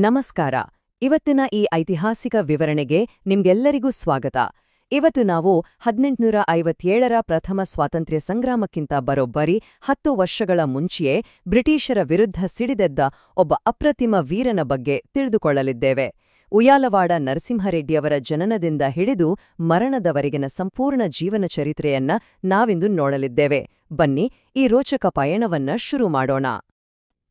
ನಮಸ್ಕಾರ. ಇವತ್ತಿನ ಈ ಐತಿಹಾಸಿಕ ವಿವರಣೆಗೆ ನಿಮ್ಗೆಲ್ಲರಿಗೂ ಸ್ವಾಗತ. ಇವತ್ತು ನಾವು 1857ರ ಪ್ರಥಮ ಸ್ವಾತಂತ್ರ್ಯ ಸಂಗ್ರಾಮಕ್ಕಿಂತ ಬರೋಬ್ಬರಿ 10 ವರ್ಷಗಳ ಮುಂಚೆಯೇ ಬ್ರಿಟಿಷರ ವಿರುದ್ಧ ಸಿಡಿದೆದ್ದ ಒಬ್ಬ ಅಪ್ರತಿಮ ವೀರನ ಬಗ್ಗೆ ತಿಳಿದುಕೊಳ್ಳಲಿದ್ದೇವೆ. ಉಯ್ಯಾಲವಾಡ ನರಸಿಂಹರೆಡ್ಡಿಯವರ ಜನನದಿಂದ ಹಿಡಿದು ಮರಣದವರೆಗಿನ ಸಂಪೂರ್ಣ ಜೀವನ ಚರಿತ್ರೆಯನ್ನ ನಾವಿಂದು ನೋಡಲಿದ್ದೇವೆ. ಬನ್ನಿ, ಈ ರೋಚಕ ಪಯಣವನ್ನ ಶುರು ಮಾಡೋಣ.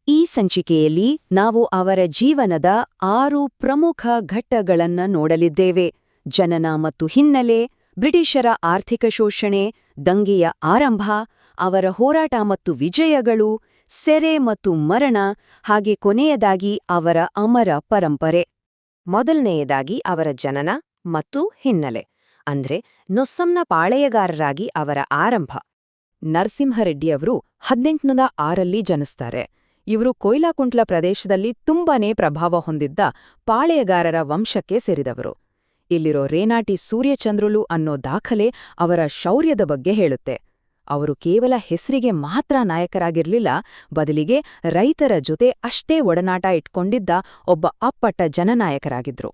ಈ ಸಂಚಿಕೆಯಲ್ಲಿ ನಾವು ಅವರ ಜೀವನದ 6 ಪ್ರಮುಖ ಘಟ್ಟಗಳನ್ನ ನೋಡಲಿದ್ದೇವೆ. ಜನನ ಮತ್ತು ಹಿನ್ನೆಲೆ, ಬ್ರಿಟಿಷರ ಆರ್ಥಿಕ ಶೋಷಣೆ, ದಂಗೆಯ ಆರಂಭ, ಅವರ ಹೋರಾಟ ಮತ್ತು ವಿಜಯಗಳು, ಸೆರೆ ಮತ್ತು ಮರಣ, ಹಾಗೆ ಕೊನೆಯದಾಗಿ ಅವರ ಅಮರ ಪರಂಪರೆ. ಮೊದಲನೆಯದಾಗಿ ಅವರ ಜನನ ಮತ್ತು ಹಿನ್ನೆಲೆ, ಅಂದ್ರೆ ನೊಸ್ಸಂನ ಪಾಳೆಯಗಾರರಾಗಿ ಅವರ ಆರಂಭ. ನರಸಿಂಹರೆಡ್ಡಿಯವರು 1806ರಲ್ಲಿ ಜನಿಸ್ತಾರೆ. ಇವರು ಕೊಯ್ಲಾಕುಂಟ್ಲ ಪ್ರದೇಶದಲ್ಲಿ ತುಂಬಾನೇ ಪ್ರಭಾವ ಹೊಂದಿದ್ದ ಪಾಳೆಯಗಾರರ ವಂಶಕ್ಕೆ ಸೇರಿದವರು. ಇಲ್ಲಿರೋ ರೇನಾಟಿ ಸೂರ್ಯಚಂದ್ರುಲು ಅನ್ನೋ ದಾಖಲೆ ಅವರ ಶೌರ್ಯದ ಬಗ್ಗೆ ಹೇಳುತ್ತೆ. ಅವರು ಕೇವಲ ಹೆಸರಿಗೆ ಮಾತ್ರ ನಾಯಕರಾಗಿರ್ಲಿಲ್ಲ, ಬದಲಿಗೆ ರೈತರ ಜೊತೆ ಅಷ್ಟೇ ಒಡನಾಟ ಇಟ್ಕೊಂಡಿದ್ದ ಒಬ್ಬ ಅಪ್ಪಟ ಜನನಾಯಕರಾಗಿದ್ರು.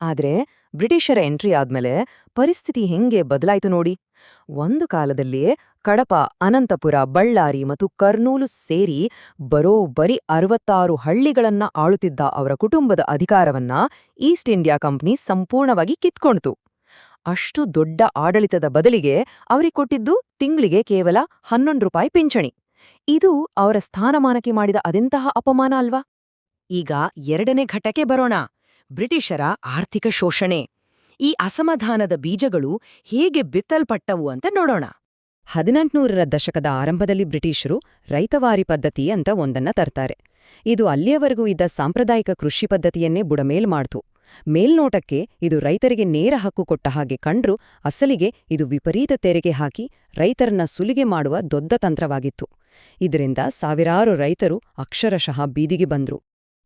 ಆದ್ರೆ ಬ್ರಿಟಿಷರ ಎಂಟ್ರಿ ಆದ್ಮೇಲೆ ಪರಿಸ್ಥಿತಿ ಹೆಂಗೆ ಬದಲಾಯ್ತು ನೋಡಿ. ಒಂದು ಕಾಲದಲ್ಲಿ ಕಡಪ, ಅನಂತಪುರ, ಬಳ್ಳಾರಿ ಮತ್ತು ಕರ್ನೂಲು ಸೇರಿ ಬರೋಬ್ಬರಿ 66 ಹಳ್ಳಿಗಳನ್ನ ಆಳುತ್ತಿದ್ದ ಅವರ ಕುಟುಂಬದ ಅಧಿಕಾರವನ್ನ ಈಸ್ಟ್ ಇಂಡಿಯಾ ಕಂಪನಿ ಸಂಪೂರ್ಣವಾಗಿ ಕಿತ್ಕೊಳ್ತು. ಅಷ್ಟು ದೊಡ್ಡ ಆಡಳಿತದ ಬದಲಿಗೆ ಅವರಿಗೆ ಕೊಟ್ಟಿದ್ದು ತಿಂಗಳಿಗೆ ಕೇವಲ 11 ರೂಪಾಯಿ ಪಿಂಚಣಿ. ಇದು ಅವರ ಸ್ಥಾನಮಾನಕ್ಕೆ ಮಾಡಿದ ಅದೆಂತಹ ಅಪಮಾನ ಅಲ್ವಾ? ಈಗ ಎರಡನೇ ಘಟ್ಟಕ್ಕೆ ಬರೋಣ. ಬ್ರಿಟಿಷರ ಆರ್ಥಿಕ ಶೋಷಣೆ. ಈ ಅಸಮಾಧಾನದ ಬೀಜಗಳು ಹೇಗೆ ಬಿತ್ತಲ್ಪಟ್ಟವು ಅಂತ ನೋಡೋಣ. 1800ರ ದಶಕದ ಆರಂಭದಲ್ಲಿ ಬ್ರಿಟಿಷರು ರೈತವಾರಿ ಪದ್ಧತಿ ಅಂತ ಒಂದನ್ನ ತರ್ತಾರೆ. ಇದು ಅಲ್ಲಿಯವರೆಗೂ ಇದ್ದ ಸಾಂಪ್ರದಾಯಿಕ ಕೃಷಿ ಪದ್ಧತಿಯನ್ನೇ ಬುಡಮೇಲ್ ಮಾಡ್ತು. ಮೇಲ್ನೋಟಕ್ಕೆ ಇದು ರೈತರಿಗೆ ನೇರ ಹಕ್ಕು ಕೊಟ್ಟ ಹಾಗೆ ಕಂಡ್ರೂ ಅಸಲಿಗೆ ಇದು ವಿಪರೀತ ತೆರಿಗೆ ಹಾಕಿ ರೈತರನ್ನ ಸುಲಿಗೆ ಮಾಡುವ ದೊಡ್ಡ ತಂತ್ರವಾಗಿತ್ತು. ಇದರಿಂದ ಸಾವಿರಾರು ರೈತರು ಅಕ್ಷರಶಃ ಬೀದಿಗೆ ಬಂದ್ರು.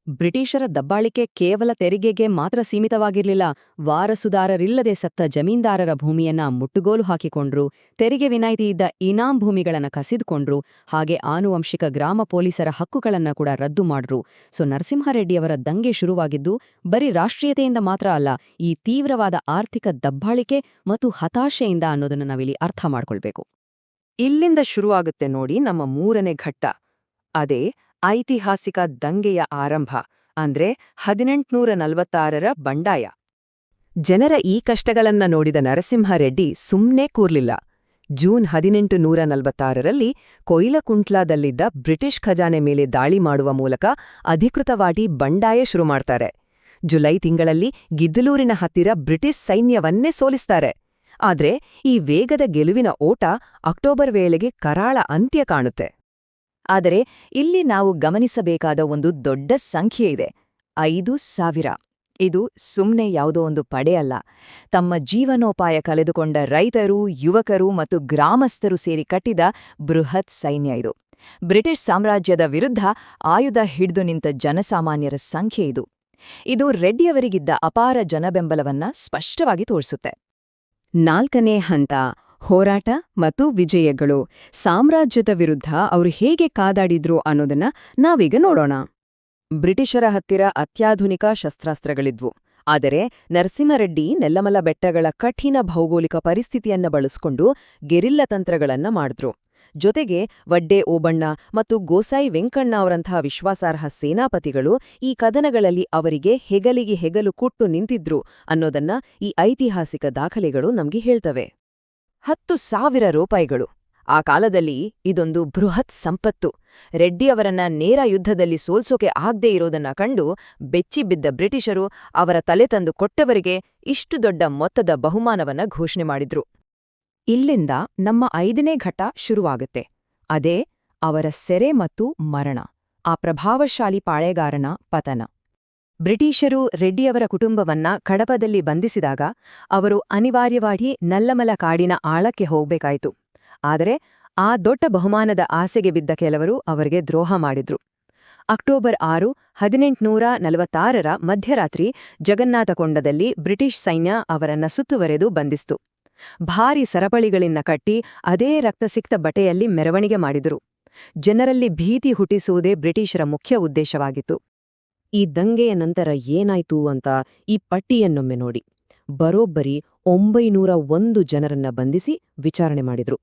ಬ್ರಿಟಿಷರ ದಬ್ಬಾಳಿಕೆ ಕೇವಲ ತೆರಿಗೆಗೆ ಮಾತ್ರ ಸೀಮಿತವಾಗಿರ್ಲಿಲ್ಲ. ವಾರಸುದಾರರಿಲ್ಲದೆ ಸತ್ತ ಜಮೀನ್ದಾರರ ಭೂಮಿಯನ್ನ ಮುಟ್ಟುಗೋಲು ಹಾಕಿಕೊಂಡ್ರು, ತೆರಿಗೆ ವಿನಾಯಿತಿಯಿದ್ದ ಇನಾಂ ಭೂಮಿಗಳನ್ನ ಕಸಿದುಕೊಂಡ್ರು, ಹಾಗೆ ಆನುವಂಶಿಕ ಗ್ರಾಮ ಪೊಲೀಸರ ಹಕ್ಕುಗಳನ್ನ ಕೂಡ ರದ್ದು ಮಾಡ್ರು. ನರಸಿಂಹರೆಡ್ಡಿಯವರ ದಂಗೆ ಶುರುವಾಗಿದ್ದು ಬರೀ ರಾಷ್ಟ್ರೀಯತೆಯಿಂದ ಮಾತ್ರ ಅಲ್ಲ, ಈ ತೀವ್ರವಾದ ಆರ್ಥಿಕ ದಬ್ಬಾಳಿಕೆ ಮತ್ತು ಹತಾಶೆಯಿಂದ ಅನ್ನೋದನ್ನ ನಾವಿಲ್ಲಿ ಅರ್ಥ ಮಾಡ್ಕೊಳ್ಬೇಕು. ಇಲ್ಲಿಂದ ಶುರುವಾಗುತ್ತೆ ನೋಡಿ ನಮ್ಮ 3ನೇ ಘಟ್ಟ. ಅದೇ ಐತಿಹಾಸಿಕ ದಂಗೆಯ ಆರಂಭ, ಅಂದ್ರೆ 1846ರ ಬಂಡಾಯ. ಜನರ ಈ ಕಷ್ಟಗಳನ್ನ ನೋಡಿದ ನರಸಿಂಹರೆಡ್ಡಿ ಸುಮ್ನೇ ಕೂರ್ಲಿಲ್ಲ. ಜೂನ್ 1846ರಲ್ಲಿ ಕೊಯ್ಲಕುಂಟ್ಲಾದಲ್ಲಿದ್ದ ಬ್ರಿಟಿಷ್ ಖಜಾನೆ ಮೇಲೆ ದಾಳಿ ಮಾಡುವ ಮೂಲಕ ಅಧಿಕೃತವಾಗಿ ಬಂಡಾಯ ಶುರು ಮಾಡ್ತಾರೆ. ಜುಲೈ ತಿಂಗಳಲ್ಲಿ ಗಿದ್ದಲೂರಿನ ಹತ್ತಿರ ಬ್ರಿಟಿಷ್ ಸೈನ್ಯವನ್ನೇ ಸೋಲಿಸ್ತಾರೆ. ಆದ್ರೆ ಈ ವೇಗದ ಗೆಲುವಿನ ಓಟ ಅಕ್ಟೋಬರ್ ವೇಳೆಗೆ ಕರಾಳ ಅಂತ್ಯ ಕಾಣುತ್ತೆ. ಆದರೆ ಇಲ್ಲಿ ನಾವು ಗಮನಿಸಬೇಕಾದ ಒಂದು ದೊಡ್ಡ ಸಂಖ್ಯೆ ಇದೆ, 5,000. ಇದು ಸುಮ್ನೆ ಯಾವುದೋ ಒಂದು ಪಡೆ ಅಲ್ಲ. ತಮ್ಮ ಜೀವನೋಪಾಯ ಕಳೆದುಕೊಂಡ ರೈತರು, ಯುವಕರು ಮತ್ತು ಗ್ರಾಮಸ್ಥರು ಸೇರಿ ಕಟ್ಟಿದ ಬೃಹತ್ ಸೈನ್ಯ ಇದು. ಬ್ರಿಟಿಷ್ ಸಾಮ್ರಾಜ್ಯದ ವಿರುದ್ಧ ಆಯುಧ ಹಿಡಿದು ನಿಂತ ಜನಸಾಮಾನ್ಯರ ಸಂಖ್ಯೆ ಇದು. ಇದು ರೆಡ್ಡಿಯವರಿಗಿದ್ದ ಅಪಾರ ಜನಬೆಂಬಲವನ್ನ ಸ್ಪಷ್ಟವಾಗಿ ತೋರಿಸುತ್ತೆ. 4ನೇ ಹಂತ, ಹೋರಾಟ ಮತ್ತು ವಿಜಯಗಳು. ಸಾಮ್ರಾಜ್ಯದ ವಿರುದ್ಧ ಅವರು ಹೇಗೆ ಕಾದಾಡಿದ್ರು ಅನ್ನೋದನ್ನ ನಾವೀಗ ನೋಡೋಣ. ಬ್ರಿಟಿಷರ ಹತ್ತಿರ ಅತ್ಯಾಧುನಿಕ ಶಸ್ತ್ರಾಸ್ತ್ರಗಳಿದ್ವು. ಆದರೆ ನರಸಿಂಹರೆಡ್ಡಿ ನೆಲ್ಲಮಲ ಬೆಟ್ಟಗಳ ಕಠಿಣ ಭೌಗೋಳಿಕ ಪರಿಸ್ಥಿತಿಯನ್ನ ಬಳಸ್ಕೊಂಡು ಗೆರಿಲ್ಲ ತಂತ್ರಗಳನ್ನ ಮಾಡಿದ್ರು. ಜೊತೆಗೆ ವಡ್ಡೆ ಓಬಣ್ಣ ಮತ್ತು ಗೋಸಾಯಿ ವೆಂಕಣ್ಣ ಅವರಂತಹ ವಿಶ್ವಾಸಾರ್ಹ ಸೇನಾಪತಿಗಳು ಈ ಕದನಗಳಲ್ಲಿ ಅವರಿಗೆ ಹೆಗಲಿಗೆ ಹೆಗಲು ಕೊಟ್ಟು ನಿಂತಿದ್ರು ಅನ್ನೋದನ್ನ ಈ ಐತಿಹಾಸಿಕ ದಾಖಲೆಗಳು ನಮ್ಗೆ ಹೇಳ್ತವೆ. 10,000 ರೂಪಾಯಿಗಳು. ಆ ಕಾಲದಲ್ಲಿ ಇದೊಂದು ಬೃಹತ್ ಸಂಪತ್ತು. ರೆಡ್ಡಿಯವರನ್ನ ನೇರ ಯುದ್ಧದಲ್ಲಿ ಸೋಲ್ಸೋಕೆ ಆಗದೇ ಇರೋದನ್ನ ಕಂಡು ಬೆಚ್ಚಿಬಿದ್ದ ಬ್ರಿಟಿಷರು ಅವರ ತಲೆ ತಂದು ಕೊಟ್ಟವರಿಗೆ ಇಷ್ಟು ದೊಡ್ಡ ಮೊತ್ತದ ಬಹುಮಾನವನ್ನ ಘೋಷಣೆ ಮಾಡಿದ್ರು. ಇಲ್ಲಿಂದ ನಮ್ಮ 5ನೇ ಘಟ್ಟ ಶುರುವಾಗುತ್ತೆ. ಅದೇ ಅವರ ಸೆರೆ ಮತ್ತು ಮರಣ, ಆ ಪ್ರಭಾವಶಾಲಿ ಪಾಳೆಗಾರನ ಪತನ. ಬ್ರಿಟಿಷರು ರೆಡ್ಡಿಯವರ ಕುಟುಂಬವನ್ನ ಕಡಪದಲ್ಲಿ ಬಂಧಿಸಿದಾಗ ಅವರು ಅನಿವಾರ್ಯವಾಗಿ ನಲ್ಲಮಲ ಕಾಡಿನ ಆಳಕ್ಕೆ ಹೋಗ್ಬೇಕಾಯ್ತು. ಆದರೆ ಆ ದೊಡ್ಡ ಬಹುಮಾನದ ಆಸೆಗೆ ಬಿದ್ದ ಕೆಲವರು ಅವರಿಗೆ ದ್ರೋಹ ಮಾಡಿದ್ರು. ಅಕ್ಟೋಬರ್ 6, 1846ರ ಮಧ್ಯರಾತ್ರಿ ಜಗನ್ನಾಥಕೊಂಡದಲ್ಲಿ ಬ್ರಿಟಿಷ್ ಸೈನ್ಯ ಅವರನ್ನ ಸುತ್ತುವರೆದು ಬಂಧಿಸಿತು. ಭಾರಿ ಸರಪಳಿಗಳಿಂದ ಕಟ್ಟಿ ಅದೇ ರಕ್ತಸಿಕ್ತ ಬಟೆಯಲ್ಲಿ ಮೆರವಣಿಗೆ ಮಾಡಿದರು. ಜನರಲ್ಲಿ ಭೀತಿ ಹುಟ್ಟಿಸುವುದೇ ಬ್ರಿಟಿಷರ ಮುಖ್ಯ ಉದ್ದೇಶವಾಗಿತ್ತು. ಈ ದಂಗೆಯ ನಂತರ ಏನಾಯ್ತು ಅಂತ ಈ ಪಟ್ಟಿಯನ್ನೊಮ್ಮೆ ನೋಡಿ. ಬರೋಬ್ಬರಿ 901 ಜನರನ್ನ ಬಂಧಿಸಿ ವಿಚಾರಣೆ ಮಾಡಿದ್ರು.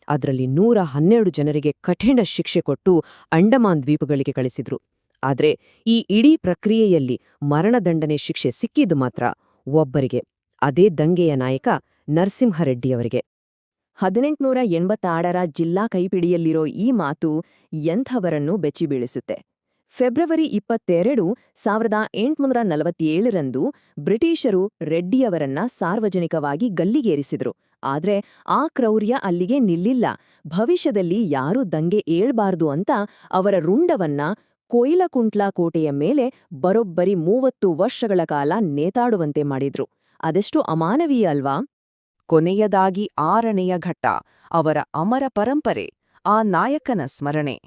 ಅದರಲ್ಲಿ 112 ಜನರಿಗೆ ಕಠಿಣ ಶಿಕ್ಷೆ ಕೊಟ್ಟು ಅಂಡಮಾನ್ ದ್ವೀಪಗಳಿಗೆ ಕಳಿಸಿದ್ರು. ಆದ್ರೆ ಈ ಇಡೀ ಪ್ರಕ್ರಿಯೆಯಲ್ಲಿ ಮರಣದಂಡನೆ ಶಿಕ್ಷೆ ಸಿಕ್ಕಿದ್ದು ಮಾತ್ರ ಒಬ್ಬರಿಗೆ, ಅದೇ ದಂಗೆಯ ನಾಯಕ ನರಸಿಂಹರೆಡ್ಡಿಯವರಿಗೆ. 1886ರ ಜಿಲ್ಲಾ ಕೈಪಿಡಿಯಲ್ಲಿರೋ ಈ ಮಾತು ಎಂಥವರನ್ನೂ ಬೆಚ್ಚಿಬೀಳಿಸುತ್ತೆ. ಫೆಬ್ರವರಿ 22, 1847ರಂದು ಬ್ರಿಟಿಷರು ರೆಡ್ಡಿಯವರನ್ನ ಸಾರ್ವಜನಿಕವಾಗಿ ಗಲ್ಲಿಗೇರಿಸಿದ್ರು. ಆದ್ರೆ ಆ ಕ್ರೌರ್ಯ ಅಲ್ಲಿಗೆ ನಿಲ್ಲಿಲ್ಲ. ಭವಿಷ್ಯದಲ್ಲಿ ಯಾರೂ ದಂಗೆ ಏಳ್ಬಾರ್ದು ಅಂತ ಅವರ ರುಂಡವನ್ನ ಕೊಯಿಲಕುಂಟ್ಲ ಕೋಟೆಯ ಮೇಲೆ ಬರೋಬ್ಬರಿ 30 ವರ್ಷಗಳ ಕಾಲ ನೇತಾಡುವಂತೆ ಮಾಡಿದ್ರು. ಅದೆಷ್ಟು ಅಮಾನವೀಯ ಅಲ್ವಾ? ಕೊನೆಯದಾಗಿ 6ನೆಯ ಘಟ್ಟ, ಅವರ ಅಮರ ಪರಂಪರೆ, ಆ ನಾಯಕನ ಸ್ಮರಣೆ.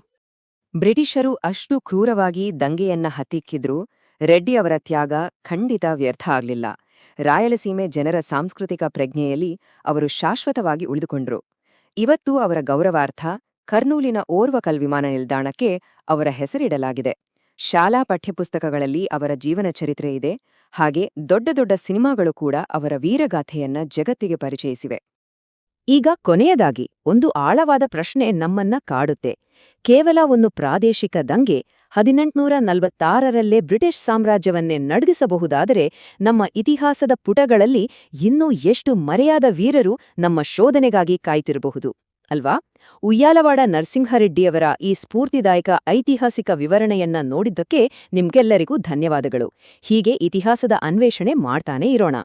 ಬ್ರಿಟಿಷರು ಅಷ್ಟು ಕ್ರೂರವಾಗಿ ದಂಗೆಯನ್ನ ಹತ್ತಿಕ್ಕಿದ್ರೂ ರೆಡ್ಡಿಯವರ ತ್ಯಾಗ ಖಂಡಿತ ವ್ಯರ್ಥ ಆಗ್ಲಿಲ್ಲ. ರಾಯಲಸೀಮೆ ಜನರ ಸಾಂಸ್ಕೃತಿಕ ಪ್ರಜ್ಞೆಯಲ್ಲಿ ಅವರು ಶಾಶ್ವತವಾಗಿ ಉಳಿದುಕೊಂಡ್ರು. ಇವತ್ತು ಅವರ ಗೌರವಾರ್ಥ ಕರ್ನೂಲಿನ ಓರ್ವಕಲ್ ವಿಮಾನ ನಿಲ್ದಾಣಕ್ಕೆ ಅವರ ಹೆಸರಿಡಲಾಗಿದೆ. ಶಾಲಾ ಪಠ್ಯಪುಸ್ತಕಗಳಲ್ಲಿ ಅವರ ಜೀವನ ಚರಿತ್ರೆ ಇದೆ. ಹಾಗೆ ದೊಡ್ಡ ದೊಡ್ಡ ಸಿನಿಮಾಗಳು ಕೂಡ ಅವರ ವೀರಗಾಥೆಯನ್ನ ಜಗತ್ತಿಗೆ ಪರಿಚಯಿಸಿವೆ. ಈಗ ಕೊನೆಯದಾಗಿ ಒಂದು ಆಳವಾದ ಪ್ರಶ್ನೆ ನಮ್ಮನ್ನ ಕಾಡುತ್ತೆ. ಕೇವಲ ಒಂದು ಪ್ರಾದೇಶಿಕ ದಂಗೆ 1846ರಲ್ಲೇ ಬ್ರಿಟಿಷ್ ಸಾಮ್ರಾಜ್ಯವನ್ನೇ ನಡುಗಿಸಬಹುದಾದರೆ ನಮ್ಮ ಇತಿಹಾಸದ ಪುಟಗಳಲ್ಲಿ ಇನ್ನೂ ಎಷ್ಟು ಮರೆಯಾದ ವೀರರು ನಮ್ಮ ಶೋಧನೆಗಾಗಿ ಕಾಯ್ತಿರಬಹುದು ಅಲ್ವಾ? ಉಯ್ಯಾಲವಾಡ ನರಸಿಂಹರೆಡ್ಡಿಯವರ ಈ ಸ್ಫೂರ್ತಿದಾಯಕ ಐತಿಹಾಸಿಕ ವಿವರಣೆಯನ್ನ ನೋಡಿದ್ದಕ್ಕೆ ನಿಮ್ಗೆಲ್ಲರಿಗೂ ಧನ್ಯವಾದಗಳು. ಹೀಗೆ ಇತಿಹಾಸದ ಅನ್ವೇಷಣೆ ಮಾಡ್ತಾನೇ ಇರೋಣ.